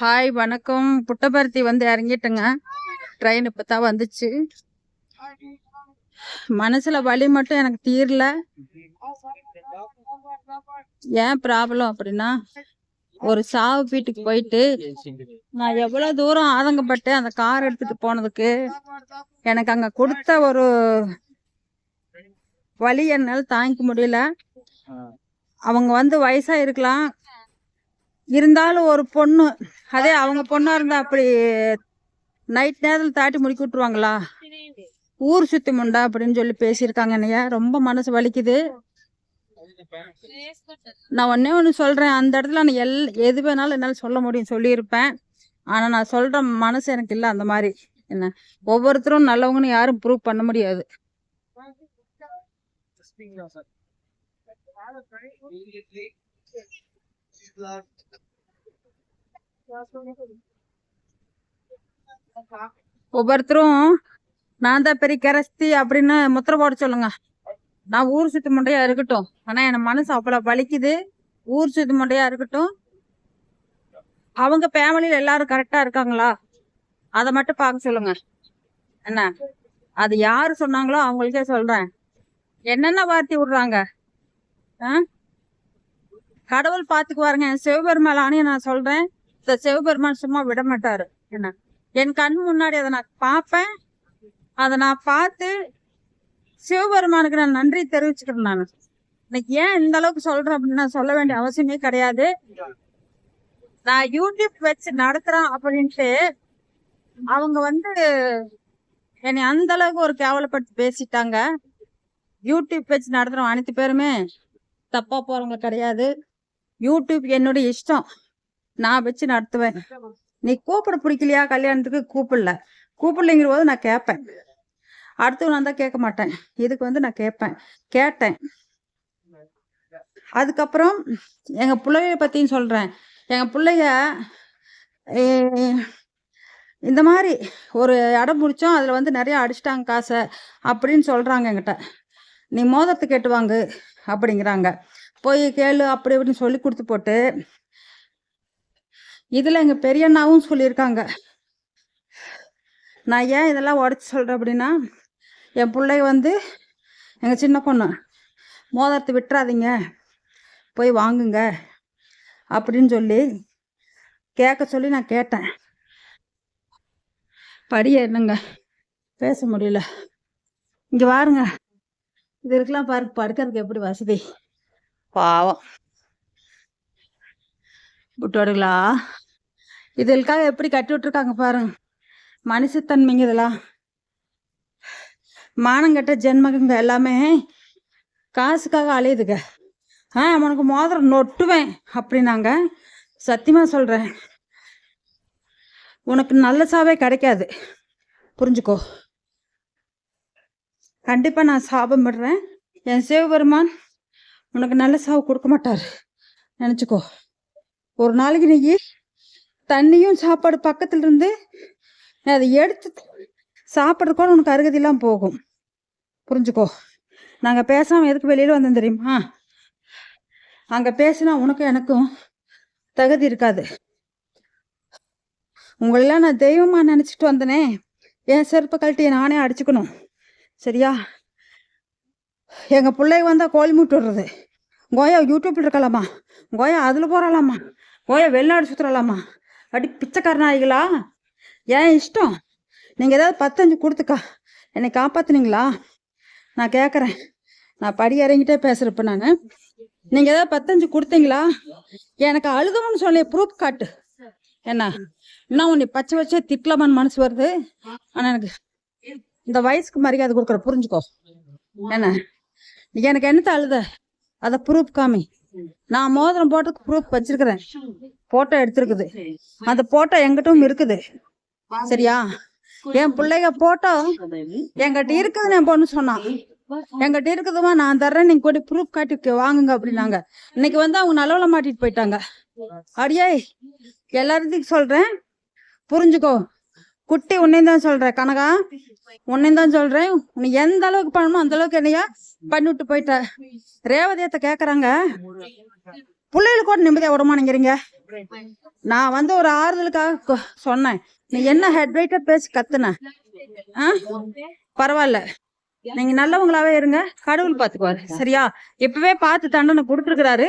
Hi வணக்கம். புட்டபர்த்தி வந்து இறங்கிட்டுங்க. Train இப்பதான் வந்துச்சு. மனசுல வலி மட்டும் எனக்கு தீரல. ஏன் ப்ராப்ளம் அப்படின்னா, ஒரு சாவு வீட்டுக்கு போயிட்டு நான் எவ்வளவு தூரம் ஆதங்கப்பட்டு அந்த கார் எடுத்துட்டு போனதுக்கு எனக்கு அங்க கொடுத்த ஒரு வலி என்னால தாங்கிக்க முடியல. அவங்க வந்து வயசா இருக்கலாம், இருந்தாலும் ஒரு பொண்ணு, அதே அவங்க பொண்ணா இருந்தா அப்படி நைட் நேரத்தில் தாட்டி முடிக்க விட்டுருவாங்களா? ஊர் சுத்தி முண்டா அப்படின்னு சொல்லி பேசியிருக்காங்க. என்னையா ரொம்ப மனசு வலிக்குது. நான் ஒன்னே ஒன்று சொல்றேன், அந்த இடத்துல நான் எது வேணாலும் என்னால் சொல்ல முடியும், சொல்லியிருப்பேன். ஆனா நான் சொல்ற மனசு எனக்கு இல்லை. அந்த மாதிரி என்ன ஒவ்வொருத்தரும் நல்லவங்கன்னு யாரும் ப்ரூவ் பண்ண முடியாது. ஒவ்வொருத்தரும் நான் தான் பெரிய கரஸ்தி அப்படின்னு முத்திர போட சொல்லுங்க. நான் ஊர் சுத்தி முண்டையா இருக்கட்டும், ஆனா என் மனசு அவ்வளவு வலிக்குது. ஊர் சுத்தி முண்டையா இருக்கட்டும், அவங்க ஃபேமிலியில எல்லாரும் கரெக்டா இருக்காங்களா அதை மட்டும் பார்க்க சொல்லுங்க. என்ன அது யாரு சொன்னாங்களோ அவங்களுக்கே சொல்றேன். என்னென்ன வார்த்தை விடுறாங்க. கடவுள் பாத்துக்குவாருங்க. என் சிவபெருமானே நான் சொல்றேன், இந்த சிவபெருமான் சும்மா விட மாட்டாரு. என்ன என் கண் முன்னாடி அதை நான் பார்ப்பேன். அதை நான் பார்த்து சிவபெருமானுக்கு நான் நன்றி தெரிவிச்சுக்கிறேன். நான் இன்னைக்கு ஏன் இந்த அளவுக்கு சொல்றேன் அப்படின்னு நான் சொல்ல வேண்டிய அவசியமே கிடையாது. நான் யூடியூப் வச்சு நடத்துறேன் அப்படின்ட்டு அவங்க வந்து என்னை அந்த அளவுக்கு ஒரு கேவலப்படுத்தி பேசிட்டாங்க. யூடியூப் வச்சு நடத்துறோம் அனைத்து பேருமே தப்பா போறவங்க கிடையாது. யூடியூப் என்னுடைய இஷ்டம், நான் வச்சு நடத்துவேன். நீ கூப்பிட பிடிக்கலையா கல்யாணத்துக்கு கூப்பிடலைங்கிற போது நான் கேட்பேன். அடுத்து நான் தான் கேட்க மாட்டேன். இதுக்கு வந்து நான் கேட்டேன். அதுக்கப்புறம் எங்க பிள்ளைய பத்தியும் சொல்றேன். எங்க பிள்ளைய இந்த மாதிரி ஒரு இடம் முடிச்சோம், அதுல வந்து நிறைய அடிச்சிட்டாங்க காசை அப்படின்னு சொல்றாங்க. என்கிட்ட நீ மோதிரத்தை கேட்டு வாங்கு அப்படிங்கிறாங்க. போய் கேளு அப்படி இப்படின்னு சொல்லி கொடுத்து போட்டு, இதுல எங்க பெரியண்ணாவும் சொல்லியிருக்காங்க. நான் ஏன் இதெல்லாம் உடச்சி சொல்றேன் அப்படின்னா, என் பிள்ளைய வந்து எங்க சின்ன பொண்ணு மோதிரத்தை விட்டுறாதீங்க, போய் வாங்குங்க அப்படின்னு சொல்லி கேட்க சொல்லி நான் கேட்டேன். படிய என்னங்க பேச முடியல. இங்க பாருங்க, இது இருக்கலாம் பாருங்க, படுக்கிறதுக்கு எப்படி வசதி. பாவம் விட்டுடுங்களா, இதற்காக எப்படி கட்டி விட்டுருக்காங்க பாருங்க. மனுஷத்தன்மைங்க இதெல்லாம். மானங்கட்ட ஜென்மங்க எல்லாமே காசுக்காக அலையுதுங்க. அவனுக்கு மோதிரம் நொட்டுவேன் அப்படின்னாங்க. சத்தியமா சொல்றேன், உனக்கு நல்ல சாவே கிடைக்காது, புரிஞ்சுக்கோ. கண்டிப்பா நான் சாபம் விடுறேன். என் சிவபெருமான் உனக்கு நல்ல சாவு கொடுக்க மாட்டாரு, நினைச்சுக்கோ. ஒரு நாளைக்கு நீ தண்ணியும் சாப்பாடு பக்கத்துல இருந்து அதை எடுத்து சாப்பிட்றதுக்கோட உனக்கு அருகதியெல்லாம் போகும், புரிஞ்சுக்கோ. நாங்க பேசாம எதுக்கு வெளியில வந்தோம் தெரியுமா? அங்க பேசினா உனக்கும் எனக்கும் தகுதி இருக்காது. உங்களெல்லாம் நான் தெய்வமா நினைச்சிட்டு வந்தனே, என் செருப்பை கழட்டியை நானே அடிச்சுக்கணும், சரியா? எங்க பிள்ளைங்க வந்தா கோழி மூட்டு விடுறது, கோயா யூடியூப்ல இருக்கலாமா, கோயா அதுல போறலாமா, கோயா வெளிநாடு சுத்துறலாமா, அடி பிச்சைக்கார நாய்களா? ஏன் இஷ்டம். நீங்க ஏதாவது 10-5 கொடுத்துக்கா என்னை காப்பாத்துனீங்களா? நான் கேட்குறேன். நான் படி இறங்கிட்டே பேசுறப்ப நான், நீங்க ஏதாவது 10-5 கொடுத்தீங்களா? எனக்கு அழுதவன்னு சொல்லி ப்ரூஃப் காட்டு. என்ன இன்னும் உன்னை பச்சை வச்சே திட்டலாமான்னு மனசு வருது. ஆனா எனக்கு இந்த வயசுக்கு மரியாதை கொடுக்குற, புரிஞ்சுக்கோ. என்ன எனக்கு என்னத்த அழுத, அதை ப்ரூஃப் காமி. நான் மோதிரம் போட்டதுக்கு ப்ரூஃப் வச்சிருக்கிறேன், போட்டோ எடுத்திருக்குது. அந்த போட்டோ எங்கிட்டும் இருக்குது, சரியா? என் பிள்ளைங்க போட்டோ என்கிட்ட இருக்குதுன்னு என் பொண்ணு சொன்னான். என்கிட்ட இருக்குதுமா, நான் தர்றேன், நீங்க கூட ப்ரூஃப் காட்டி வாங்குங்க அப்படின்னாங்க. இன்னைக்கு வந்து அவங்க நல்லவள மாட்டிட்டு போயிட்டாங்க. அடியே எல்லாத்தையும் சொல்றேன், புரிஞ்சுக்கோ. குட்டி உன்னையும் தான் சொல்றேன், கனகா உன்னையும் தான் சொல்றேன். உன்னை எந்த அளவுக்கு பண்ணணுமோ அந்த அளவுக்கு என்னையா பண்ணிவிட்டு போயிட்ட. ரேவதியத்தை கேக்குறாங்க, பிள்ளைகளுக்கு கூட நிம்மதியா விடமாட்டேங்கிறீங்க. நான் வந்து ஒரு ஆறுதலுக்காக சொன்னேன். நீ என்ன ஹெட் வெயிட்டா பேசி கத்துன? பரவாயில்ல, நீங்க நல்லவங்களாவே இருங்க, கடவுள் பாத்துக்குவாரு. சரியா? இப்பவே பார்த்து தண்டனை கொடுத்துருக்கிறாரு.